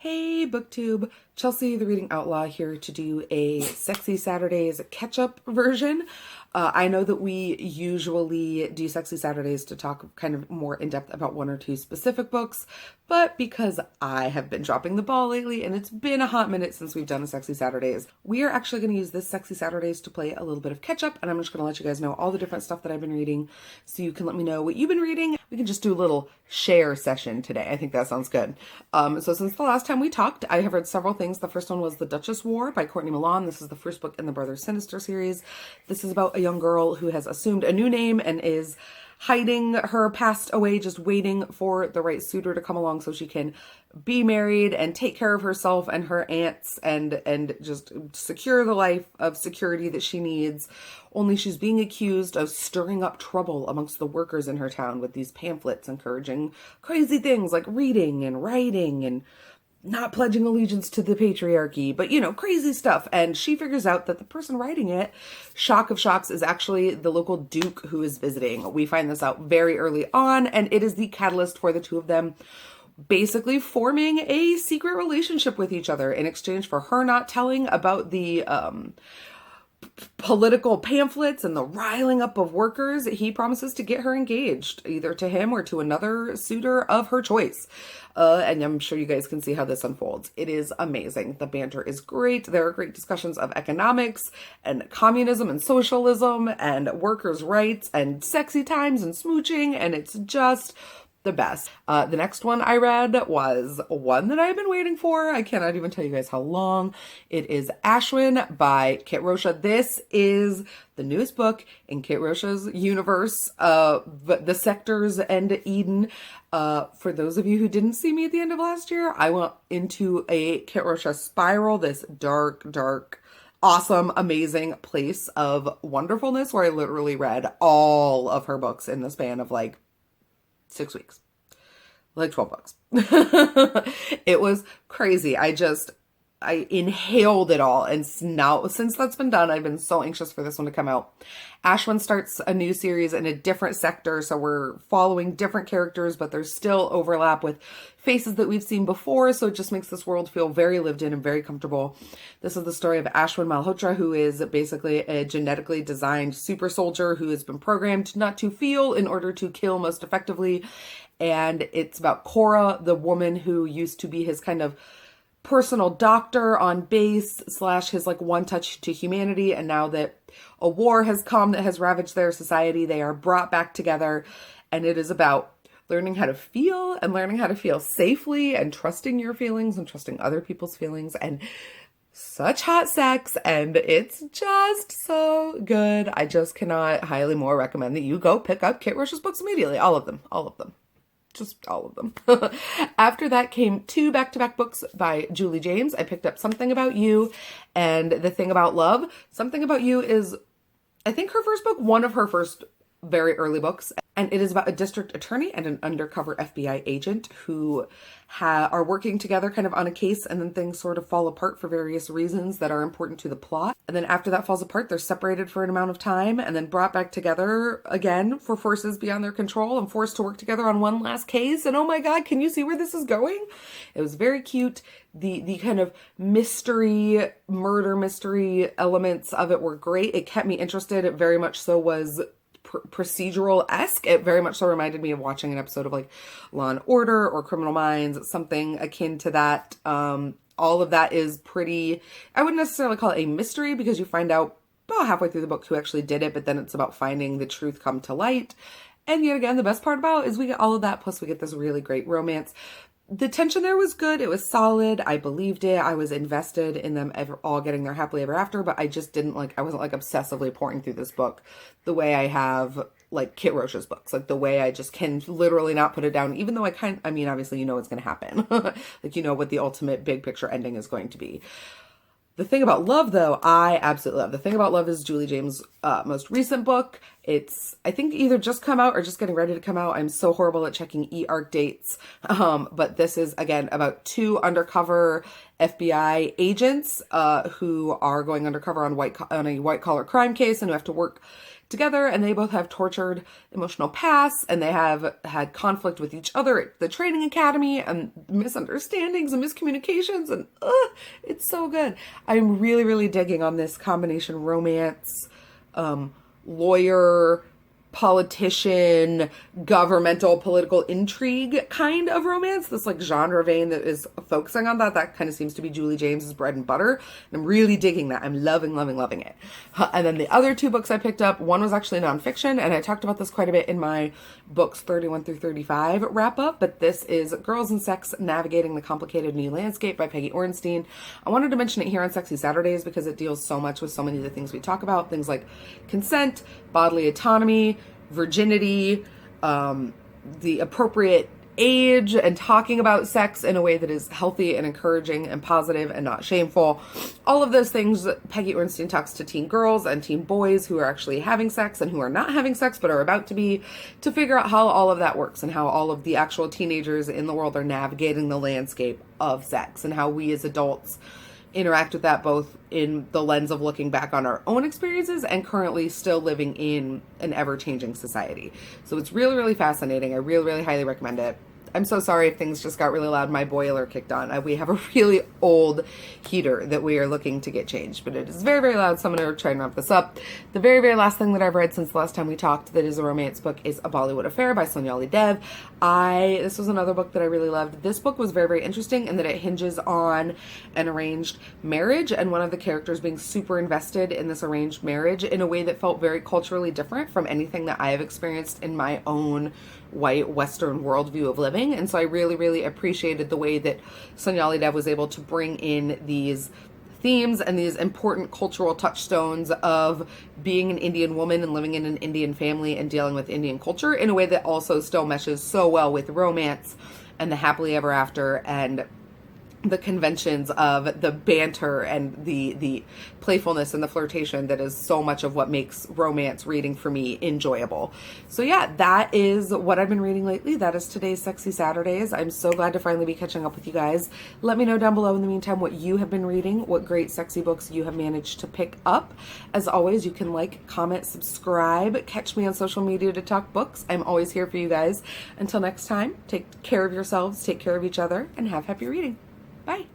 Hey BookTube, Chelsea the Reading Outlaw here to do a Sexy Saturdays catch-up version. I know that we usually do Sexy Saturdays to talk kind of more in depth about one or two specific books, but because I have been dropping the ball lately and it's been a hot minute since we've done a Sexy Saturdays, we are actually going to use this Sexy Saturdays to play a little bit of catch-up, and I'm just going to let you guys know all the different stuff that I've been reading so you can let me know what you've been reading. We can just do a little share session today. I think that sounds good. So since the last time we talked, I have read several things. The first one was The Duchess War by Courtney Milan. This is the first book in the Brothers Sinister series. This is about a young girl who has assumed a new name and is hiding her past away, just waiting for the right suitor to come along so she can be married and take care of herself and her aunts and just secure the life of security that she needs. Only she's being accused of stirring up trouble amongst the workers in her town with these pamphlets encouraging crazy things like reading and writing and not pledging allegiance to the patriarchy, but crazy stuff. And she figures out that the person writing it, shock of shocks, is actually the local duke who is visiting. We find this out very early on, and it is the catalyst for the two of them basically forming a secret relationship with each other in exchange for her not telling about the political pamphlets and the riling up of workers. He promises to get her engaged, either to him or to another suitor of her choice. And I'm sure you guys can see how this unfolds. It is amazing. The banter is great. There are great discussions of economics and communism and socialism and workers' rights and sexy times and smooching, and it's just the best. The next one I read was one that I've been waiting for. I cannot even tell you guys how long. It is Ashwin by Kit Rocha. This is the newest book in Kit Rocha's universe, The Sectors and Eden. For those of you who didn't see me at the end of last year, I went into a Kit Rocha spiral, this dark, awesome, amazing place of wonderfulness where I literally read all of her books in the span of 6 weeks, 12 books. It was crazy. I inhaled it all. And now, since that's been done, I've been so anxious for this one to come out. Ashwin starts a new series in a different sector. So we're following different characters, but there's still overlap with faces that we've seen before. So it just makes this world feel very lived in and very comfortable. This is the story of Ashwin Malhotra, who is basically a genetically designed super soldier who has been programmed not to feel in order to kill most effectively. And it's about Cora, the woman who used to be his kind of personal doctor on base / his one touch to humanity. And now that a war has come that has ravaged their society, they are brought back together. And it is about learning how to feel and learning how to feel safely and trusting your feelings and trusting other people's feelings, and such hot sex. And it's just so good. I just cannot highly more recommend that you go pick up Kit Rocha's books immediately. All of them. Just all of them. After that came 2 back-to-back books by Julie James. I picked up Something About You and The Thing About Love. Something About You is, I think, her first book, one of her first very early books. And it is about a district attorney and an undercover FBI agent who are working together kind of on a case, and then things sort of fall apart for various reasons that are important to the plot. And then after that falls apart, they're separated for an amount of time and then brought back together again for forces beyond their control and forced to work together on one last case. And oh my God, can you see where this is going? It was very cute. The kind of murder mystery elements of it were great. It kept me interested. It very much so was procedural-esque. It very much so reminded me of watching an episode of Law and Order or Criminal Minds, something akin to that. All of that is pretty, I wouldn't necessarily call it a mystery, because you find out about halfway through the book who actually did it, but then it's about finding the truth come to light. And yet again, the best part about it is we get all of that, plus we get this really great romance. The tension there was good. It was solid. I believed it. I was invested in them all getting their happily ever after, but I just didn't I wasn't obsessively pouring through this book the way I have Kit Rocha's books, the way I just can literally not put it down, even though obviously what's going to happen. What the ultimate big picture ending is going to be. The Thing About Love, though, I absolutely love. The Thing About Love is Julie James' most recent book. It's, I think, either just come out or just getting ready to come out. I'm so horrible at checking e-arc dates. But this is, again, about 2 undercover FBI agents who are going undercover on a white-collar crime case and who have to work together, and they both have tortured emotional pasts, and they have had conflict with each other at the training academy, and misunderstandings and miscommunications, and it's so good. I'm really, really digging on this combination romance, lawyer, politician, governmental, political intrigue kind of romance, this like genre vein that is focusing on that. That kind of seems to be Julie James's bread and butter, and I'm really digging that. I'm loving, loving, loving it. And then the other two books I picked up, one was actually nonfiction, and I talked about this quite a bit in my books 31 through 35 wrap up, but this is Girls and Sex: Navigating the Complicated New Landscape by Peggy Orenstein. I wanted to mention it here on Sexy Saturdays because it deals so much with so many of the things we talk about, things like consent, bodily autonomy, virginity, the appropriate age, and talking about sex in a way that is healthy and encouraging and positive and not shameful. All of those things, Peggy Orenstein talks to teen girls and teen boys who are actually having sex and who are not having sex but are about to be, to figure out how all of that works and how all of the actual teenagers in the world are navigating the landscape of sex, and how we as adults interact with that both in the lens of looking back on our own experiences and currently still living in an ever-changing society. So it's really, really fascinating. I really, really highly recommend it. I'm so sorry if things just got really loud. My boiler kicked on. We have a really old heater that we are looking to get changed, but it is very, very loud, so I'm going to try and wrap this up. The very, very last thing that I've read since the last time we talked that is a romance book is A Bollywood Affair by Sonyali Dev. This was another book that I really loved. This book was very, very interesting in that it hinges on an arranged marriage and one of the characters being super invested in this arranged marriage in a way that felt very culturally different from anything that I have experienced in my own white Western worldview of living. And so I really, really appreciated the way that Sonyali Dev was able to bring in these themes and these important cultural touchstones of being an Indian woman and living in an Indian family and dealing with Indian culture in a way that also still meshes so well with romance and the happily ever after and the conventions of the banter and the playfulness and the flirtation that is so much of what makes romance reading for me enjoyable. So yeah, that is what I've been reading lately. That is today's Sexy Saturdays. I'm so glad to finally be catching up with you guys. Let me know down below in the meantime what you have been reading, what great sexy books you have managed to pick up. As always, you can like, comment, subscribe, catch me on social media to talk books. I'm always here for you guys. Until next time, take care of yourselves, take care of each other, and have happy reading. Bye.